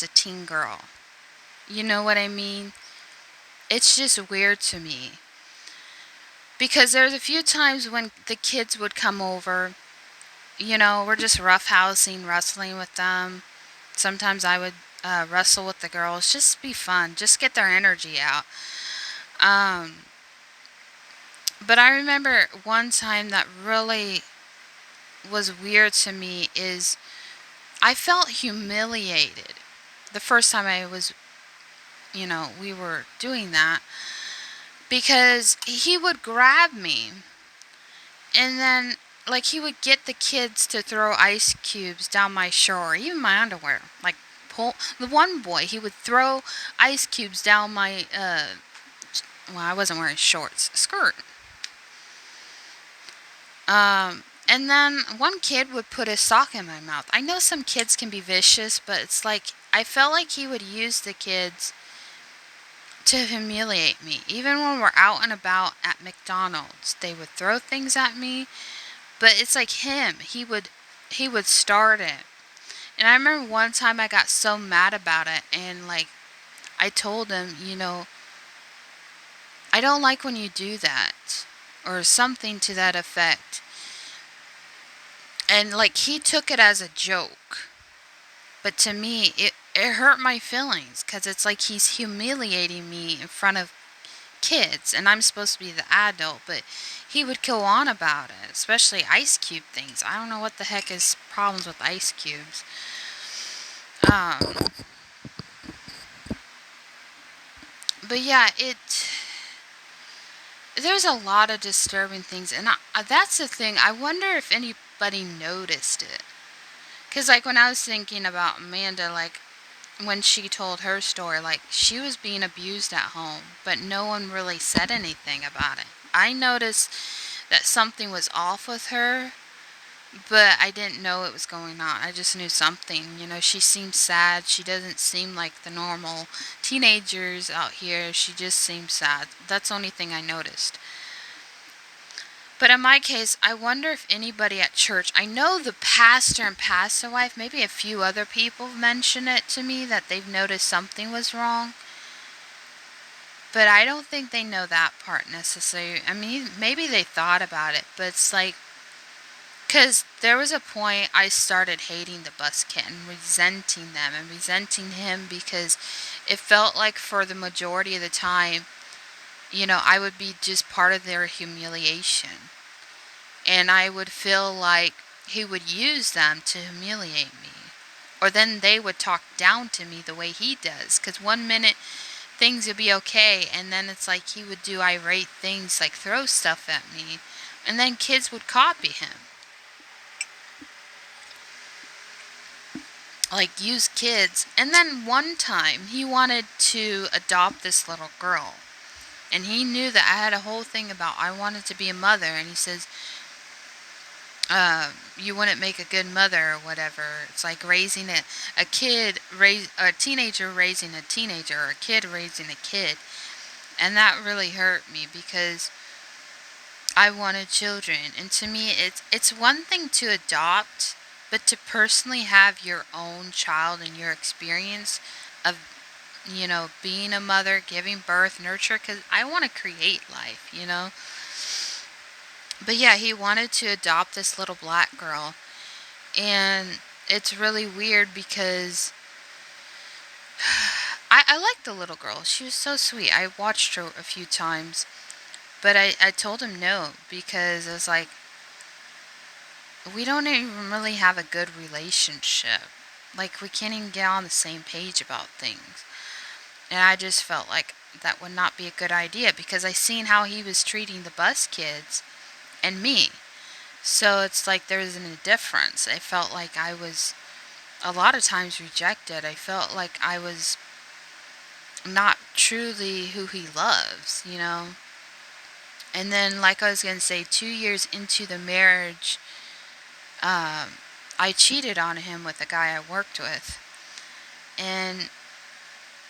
it's a teen girl. You know what I mean? It's just weird to me. Because there's a few times when the kids would come over, we're just roughhousing, wrestling with them. Sometimes I would wrestle with the girls, just be fun, just get their energy out. Um, but I remember one time that really was weird to me is I felt humiliated the first time we were doing that because he would grab me and then like he would get the kids to throw ice cubes down my shore, even my underwear. Like pull the one boy, he would throw ice cubes down my I wasn't wearing shorts, skirt. And then one kid would put his sock in my mouth. I know some kids can be vicious, but it's like I felt like he would use the kids to humiliate me. Even when we're out and about at McDonald's, they would throw things at me, but it's like him. He would start it. And I remember one time I got so mad about it and like I told him, I don't like when you do that or something to that effect. And like he took it as a joke. But to me, it hurt my feelings because it's like he's humiliating me in front of kids, and I'm supposed to be the adult, but he would go on about it, especially ice cube things. I don't know what the heck his problems with ice cubes. Um, but yeah, there's a lot of disturbing things, and that's the thing. I wonder if anybody noticed it. Because, like, when I was thinking about Amanda, like, when she told her story, like, she was being abused at home, but no one really said anything about it. I noticed that something was off with her, but I didn't know it was going on. I just knew something. She seemed sad. She doesn't seem like the normal teenagers out here. She just seemed sad. That's the only thing I noticed. But in my case, I wonder if anybody at church, I know the pastor and pastor wife, maybe a few other people mention it to me that they've noticed something was wrong. But I don't think they know that part necessarily. I mean, maybe they thought about it, but it's like, because there was a point I started hating the bus kid and resenting them and resenting him because it felt like for the majority of the time, I would be just part of their humiliation. And I would feel like he would use them to humiliate me. Or then they would talk down to me the way he does. Because one minute things would be okay, and then it's like he would do irate things like throw stuff at me. And then kids would copy him. Like use kids. And then one time he wanted to adopt this little girl. And he knew that I had a whole thing about I wanted to be a mother. And he says, you wouldn't make a good mother or whatever. It's like raising a teenager raising a teenager, or a kid raising a kid. And that really hurt me because I wanted children. And to me, it's one thing to adopt, but to personally have your own child and your experience of, being a mother, giving birth, nurture, because I want to create life. But yeah, he wanted to adopt this little black girl. And it's really weird because I liked the little girl. She was so sweet. I watched her a few times. But I told him no because I was like, we don't even really have a good relationship. Like, we can't even get on the same page about things. And I just felt like that would not be a good idea because I seen how he was treating the bus kids and me. So it's like there isn't a difference. I felt like I was a lot of times rejected. I felt like I was not truly who he loves. And then, like I was going to say, 2 years into the marriage, I cheated on him with a guy I worked with. And,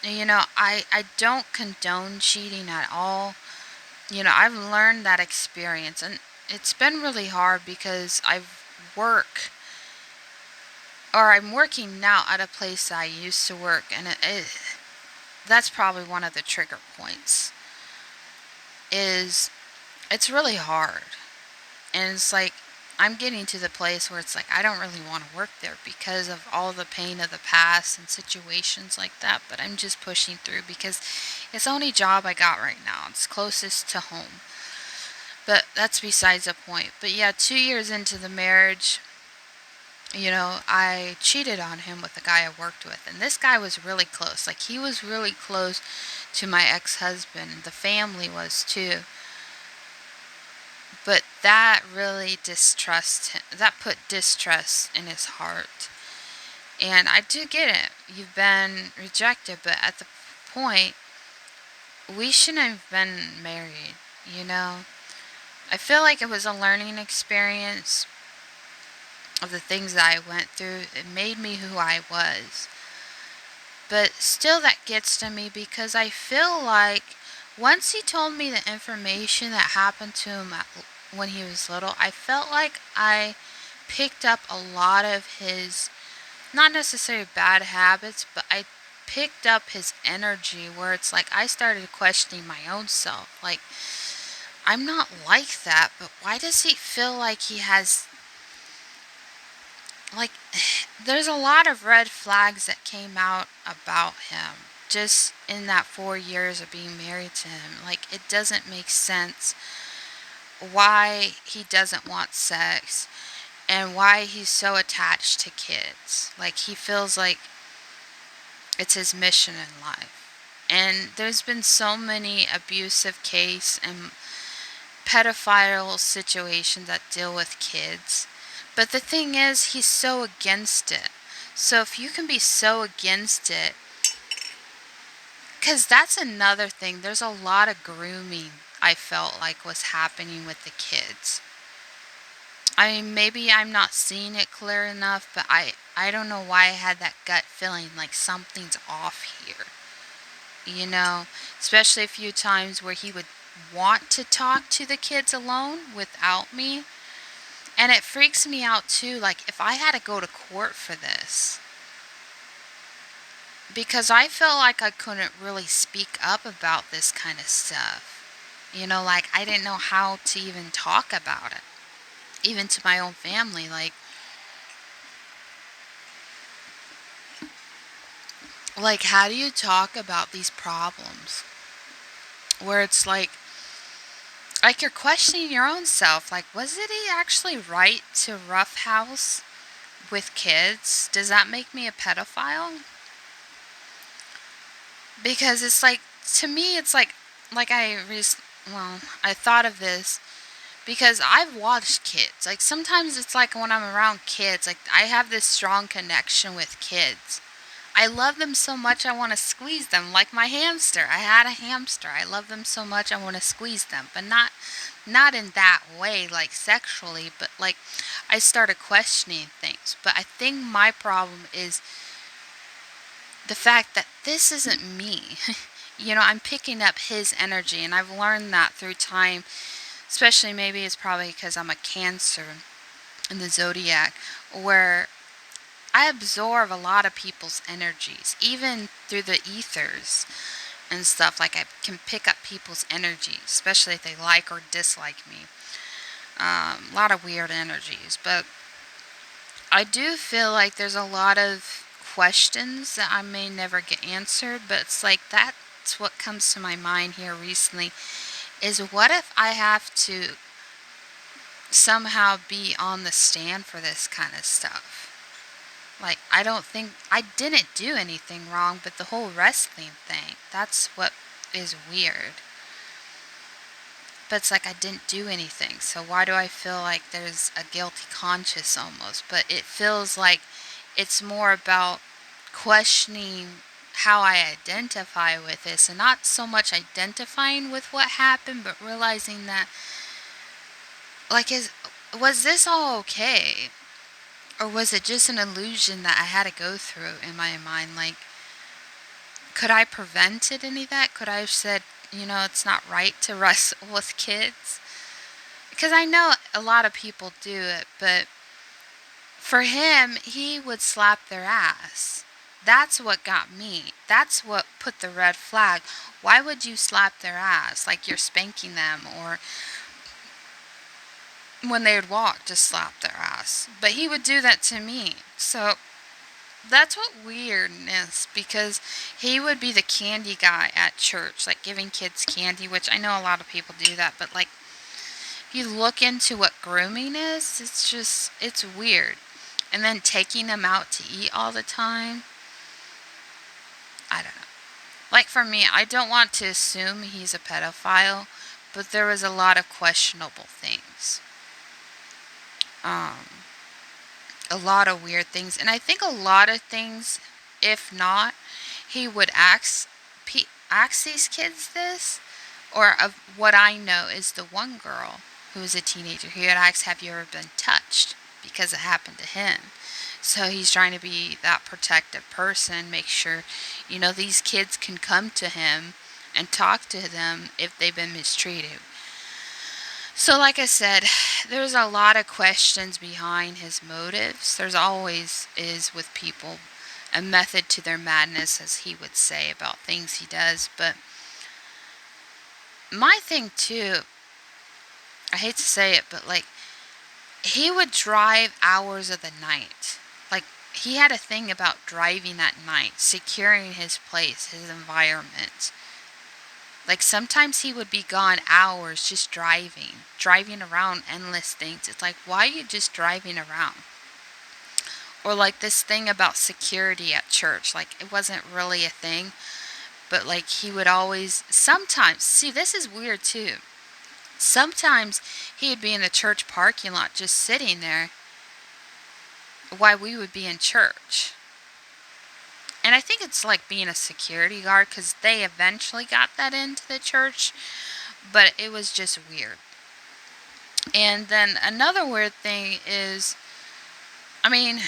I don't condone cheating at all. I've learned that experience. And it's been really hard because I've worked or I'm working now at a place that I used to work, and that's probably one of the trigger points. Is it's really hard, and it's like I'm getting to the place where it's like I don't really want to work there because of all the pain of the past and situations like that. But I'm just pushing through because it's the only job I got right now. It's closest to home. But that's besides the point. But yeah, 2 years into the marriage, I cheated on him with the guy I worked with. And this guy was really close. Like, he was really close to my ex husband. The family was too. But that really that put distrust in his heart. And I do get it. You've been rejected. But at the point, we shouldn't have been married, you know? I feel like it was a learning experience of the things that I went through. It made me who I was. But still, that gets to me because I feel like once he told me the information that happened to him when he was little, I felt like I picked up a lot of his, not necessarily bad habits, but I picked up his energy where it's like I started questioning my own self. Like, I'm not like that, but why does he feel like he has, like, there's a lot of red flags that came out about him just in that 4 years of being married to him. Like, it doesn't make sense why he doesn't want sex and why he's so attached to kids. Like, he feels like it's his mission in life. And there's been so many abusive case and pedophile situations that deal with kids. But the thing is, he's so against it. So if you can be so against it, because that's another thing, there's a lot of grooming I felt like was happening with the kids. I mean, maybe I'm not seeing it clear enough, but I don't know why I had that gut feeling like something's off here. You know, especially a few times where he would want to talk to the kids alone without me. And it freaks me out too, like if I had to go to court for this. Because I felt like I couldn't really speak up about this kind of stuff. Like I didn't know how to even talk about it. Even to my own family. Like how do you talk about these problems? Where it's like you're questioning your own self. Like, was it actually right to roughhouse with kids? Does that make me a pedophile? Because it's like, to me, it's like I thought of this because I've watched kids. Like, sometimes it's like when I'm around kids, like, I have this strong connection with kids. I love them so much I want to squeeze them, like my hamster. I had a hamster. I love them so much I want to squeeze them, but not in that way, like sexually, but like I started questioning things. But I think my problem is the fact that this isn't me. I'm picking up his energy, and I've learned that through time, especially maybe it's probably because I'm a Cancer in the zodiac, where I absorb a lot of people's energies, even through the ethers and stuff. Like, I can pick up people's energy, especially if they like or dislike me. A lot of weird energies, but I do feel like there's a lot of questions that I may never get answered, but it's like that's what comes to my mind here recently is what if I have to somehow be on the stand for this kind of stuff? Like, I didn't do anything wrong, but the whole wrestling thing, that's what is weird. But it's like I didn't do anything, so why do I feel like there's a guilty conscience almost? But it feels like it's more about questioning how I identify with this, and not so much identifying with what happened, but realizing that, like, was this all okay? Or was it just an illusion that I had to go through in my mind? Like, could I prevented any of that? Could I have said, it's not right to wrestle with kids? Because I know a lot of people do it, but For him, he would slap their ass. That's what got me. That's what put the red flag. Why would you slap their ass? Like you're spanking them, or when they would walk, just slap their ass. But he would do that to me. So that's what weirdness, because he would be the candy guy at church, like giving kids candy, which I know a lot of people do that, but like if you look into what grooming is, it's weird. And then taking them out to eat all the time, I don't know. Like for me, I don't want to assume he's a pedophile, but there was a lot of questionable things. Um, a lot of weird things. And I think a lot of things, if not, he would ask these kids this. Or of what I know is the one girl who was a teenager, he would ask, have you ever been touched? Because it happened to him. So he's trying to be that protective person, make sure, these kids can come to him and talk to them if they've been mistreated. So like I said, there's a lot of questions behind his motives. There's always is with people a method to their madness, as he would say, about things he does. But my thing too, I hate to say it, but like he would drive hours of the night. Like he had a thing about driving at night, securing his place, his environment. Like sometimes he would be gone hours just driving around endless things. It's like, why are you just driving around? Or like this thing about security at church. Like it wasn't really a thing, but like he would always, sometimes, see, this is weird too. Sometimes he would be in the church parking lot just sitting there while we would be in church. And I think it's like being a security guard, because they eventually got that into the church, but it was just weird. And then another weird thing is, I mean,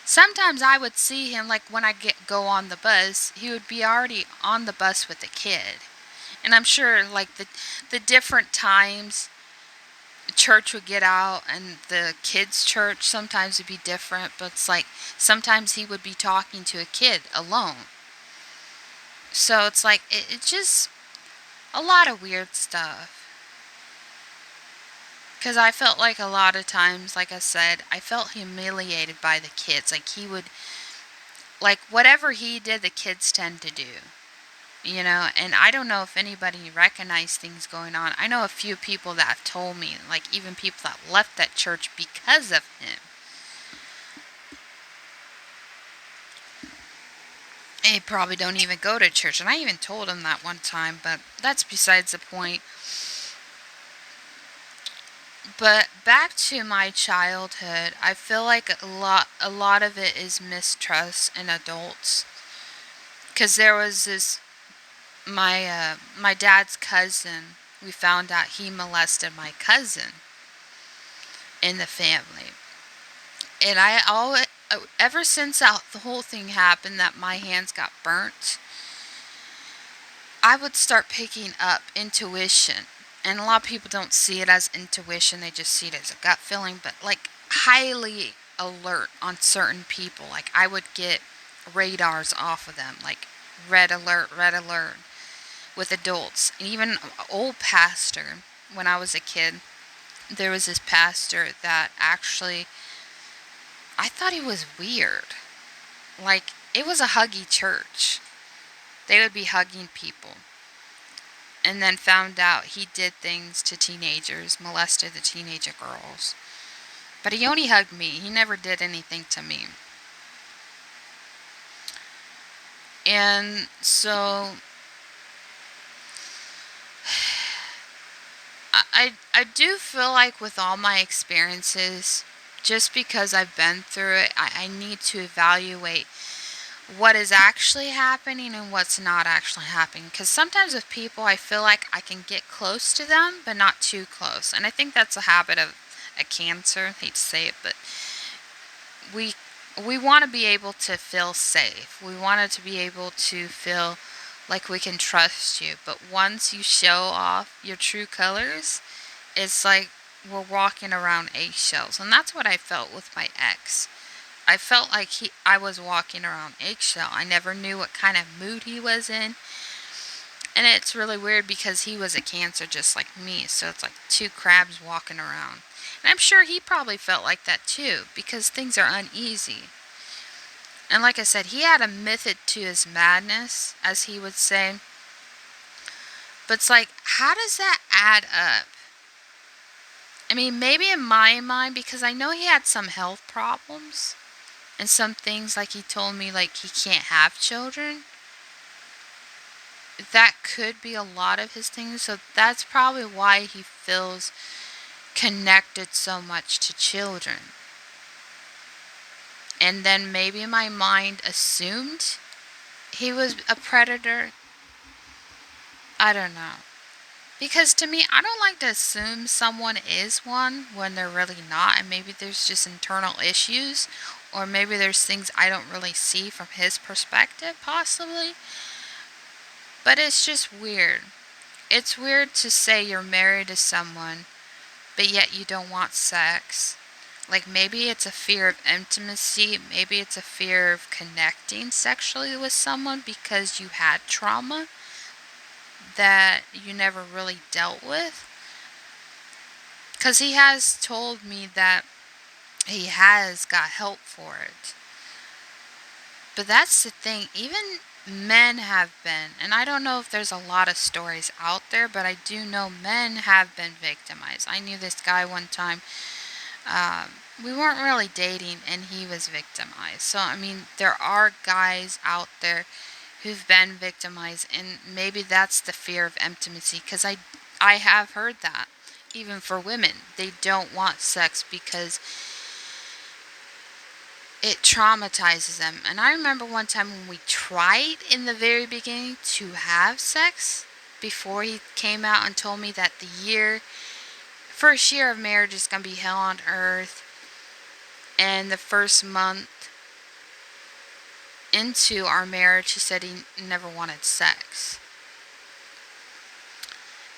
sometimes I would see him, like when I go on the bus, he would be already on the bus with a kid. And I'm sure like the different times church would get out and the kids' church sometimes would be different, but it's like sometimes he would be talking to a kid alone. So it's like it's just a lot of weird stuff. Because I felt like a lot of times, like I said, I felt humiliated by the kids. Like he would, like whatever he did, the kids tend to do. And I don't know if anybody recognized things going on. I know a few people that have told me, like even people that left that church because of him. They probably don't even go to church. And I even told him that one time, but that's besides the point. But back to my childhood, I feel like a lot of it is mistrust in adults. Because there was this, my dad's cousin, we found out he molested my cousin in the family. And I always, ever since the whole thing happened, that my hands got burnt, I would start picking up intuition. And a lot of people don't see it as intuition, they just see it as a gut feeling, but like highly alert on certain people. Like I would get radars off of them, like red alert, with adults. And even old pastor, when I was a kid, there was this pastor that actually, I thought he was weird. Like it was a huggy church. They would be hugging people. And then found out he did things to teenagers, molested the teenager girls. But he only hugged me. He never did anything to me. And so I do feel like with all my experiences, just because I've been through it, I need to evaluate what is actually happening and what's not actually happening. Because sometimes with people, I feel like I can get close to them, but not too close. And I think that's a habit of a cancer. I hate to say it, but we want to be able to feel safe. We want it to be able to feel like we can trust you. But once you show off your true colors, it's like were walking around eggshells. And that's what I felt with my ex. I felt like I was walking around eggshell. I never knew what kind of mood he was in. And it's really weird because he was a Cancer just like me. So it's like two crabs walking around. And I'm sure he probably felt like that too because things are uneasy. And like I said, he had a method to his madness, as he would say. But it's like, how does that add up? I mean, maybe in my mind, because I know he had some health problems. And some things, like he told me, like he can't have children. That could be a lot of his things. So that's probably why he feels connected so much to children. And then maybe my mind assumed he was a predator. I don't know. Because to me, I don't like to assume someone is one when they're really not. And maybe there's just internal issues. Or maybe there's things I don't really see from his perspective, possibly. But it's just weird. It's weird to say you're married to someone, but yet you don't want sex. Like maybe it's a fear of intimacy. Maybe it's a fear of connecting sexually with someone because you had trauma that you never really dealt with. Because he has told me that he has got help for it. But that's the thing, even men have been, and I don't know if there's a lot of stories out there, but I do know men have been victimized. I knew this guy one time, we weren't really dating, and he was victimized. So, I mean, there are guys out there who've been victimized, and maybe that's the fear of intimacy, because I have heard that. Even for women, they don't want sex because it traumatizes them. And I remember one time when we tried in the very beginning to have sex before he came out and told me that first year of marriage is going to be hell on earth. And the first month into our marriage, he said he never wanted sex.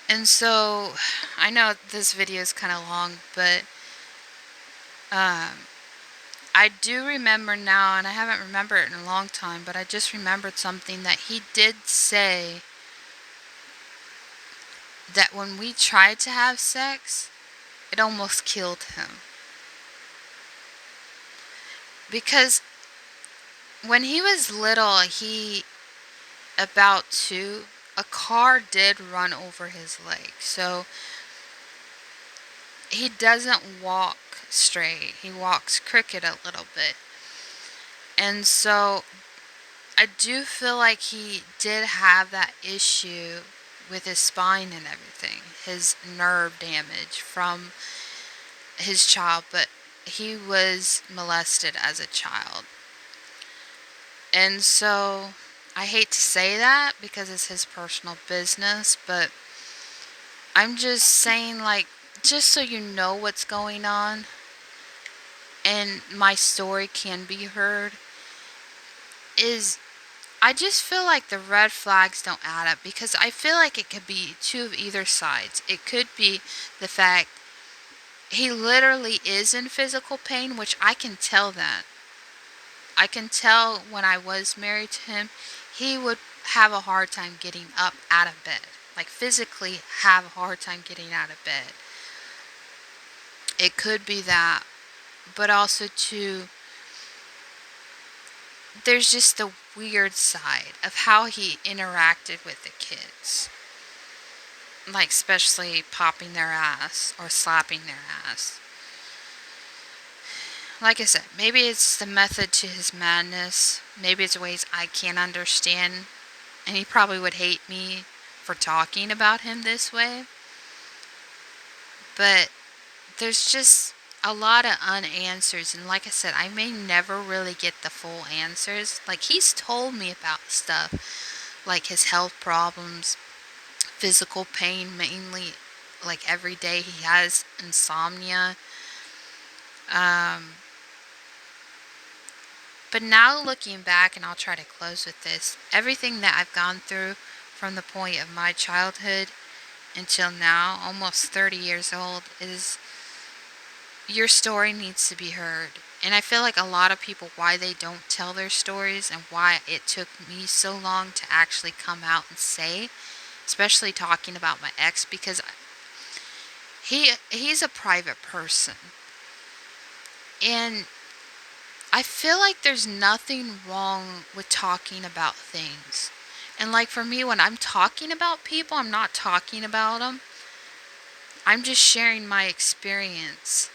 And so, I know this video is kind of long, but I do remember now, and I haven't remembered it in a long time, but I just remembered something that he did say, that when we tried to have sex, it almost killed him. Because when he was little, about 2, a car did run over his leg. So he doesn't walk straight. He walks crooked a little bit. And so I do feel like he did have that issue with his spine and everything. His nerve damage from his child. But he was molested as a child. And so I hate to say that because it's his personal business, but I'm just saying, like, just so you know what's going on and my story can be heard, is I just feel like the red flags don't add up, because I feel like it could be two of either sides. It could be the fact he literally is in physical pain, which I can tell that. I can tell when I was married to him, he would have a hard time getting up out of bed. Like physically have a hard time getting out of bed. It could be that. But also too, there's just the weird side of how he interacted with the kids. Like especially popping their ass or slapping their ass. Like I said, maybe it's the method to his madness. Maybe it's ways I can't understand. And he probably would hate me for talking about him this way. But there's just a lot of unanswers. And like I said, I may never really get the full answers. Like he's told me about stuff. Like his health problems. Physical pain mainly. Like every day he has insomnia. But now looking back, and I'll try to close with this, everything that I've gone through from the point of my childhood until now, almost 30 years old, is your story needs to be heard. And I feel like a lot of people, why they don't tell their stories and why it took me so long to actually come out and say, especially talking about my ex, because he's a private person. And I feel like there's nothing wrong with talking about things. And like for me, when I'm talking about people, I'm not talking about them. I'm just sharing my experience.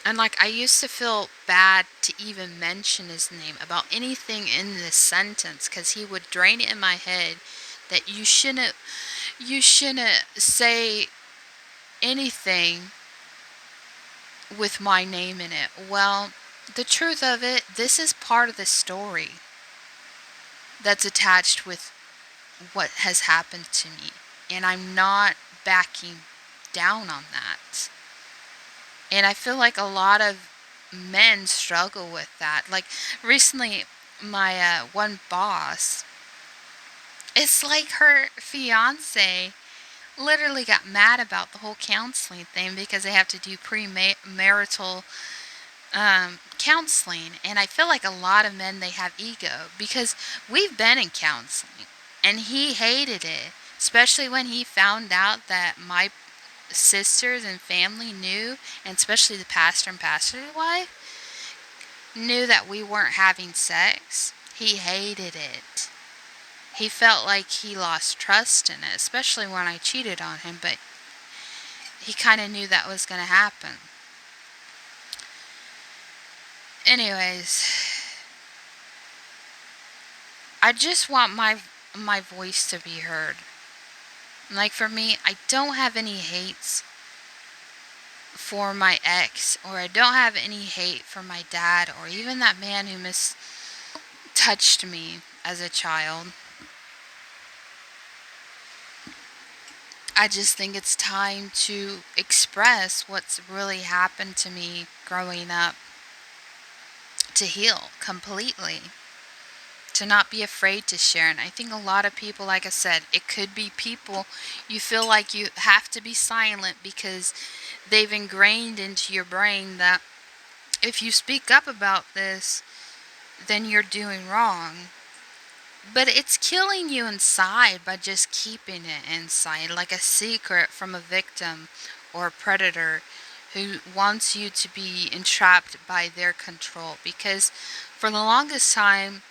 And like I used to feel bad to even mention his name about anything in this sentence because he would drain it in my head that you shouldn't say anything with my name in it. Well, the truth of it, this is part of the story that's attached with what has happened to me. And I'm not backing down on that. And I feel like a lot of men struggle with that. Like recently, my one boss, it's like her fiance literally got mad about the whole counseling thing because they have to do premarital counseling. And I feel like a lot of men, they have ego because we've been in counseling and he hated it, especially when he found out that my sisters and family knew, and especially the pastor and pastor's wife knew that we weren't having sex. He hated it. He felt like he lost trust in it, especially when I cheated on him, but he kind of knew that was going to happen. Anyways, I just want my voice to be heard. Like for me, I don't have any hates for my ex, or I don't have any hate for my dad, or even that man who touched me as a child. I just think it's time to express what's really happened to me growing up, to heal completely, to not be afraid to share. And I think a lot of people, like I said, it could be people you feel like you have to be silent because they've ingrained into your brain that if you speak up about this, then you're doing wrong. But it's killing you inside by just keeping it inside, like a secret from a victim or a predator who wants you to be entrapped by their control. Because for the longest time,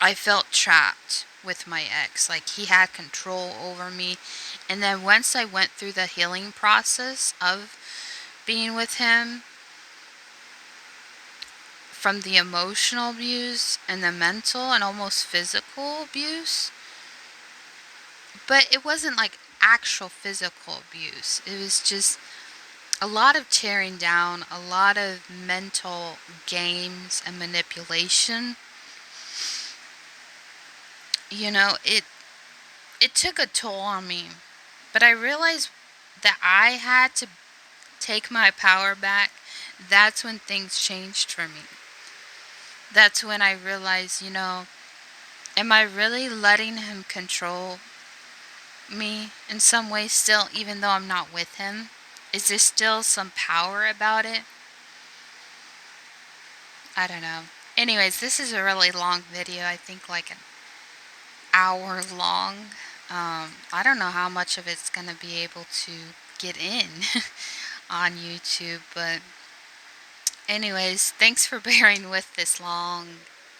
I felt trapped with my ex. Like he had control over me. And then once I went through the healing process of being with him, from the emotional abuse and the mental and almost physical abuse. But it wasn't like actual physical abuse. It was just a lot of tearing down, a lot of mental games and manipulation. It took a toll on me. But I realized that I had to take my power back. That's when things changed for me. That's when I realized, am I really letting him control me in some way still, even though I'm not with him? Is there still some power about it? I don't know. Anyways, this is a really long video. I think like an hour long. I don't know how much of it's going to be able to get in on YouTube, but anyways, thanks for bearing with this long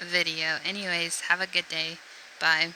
video. Anyways, have a good day. Bye.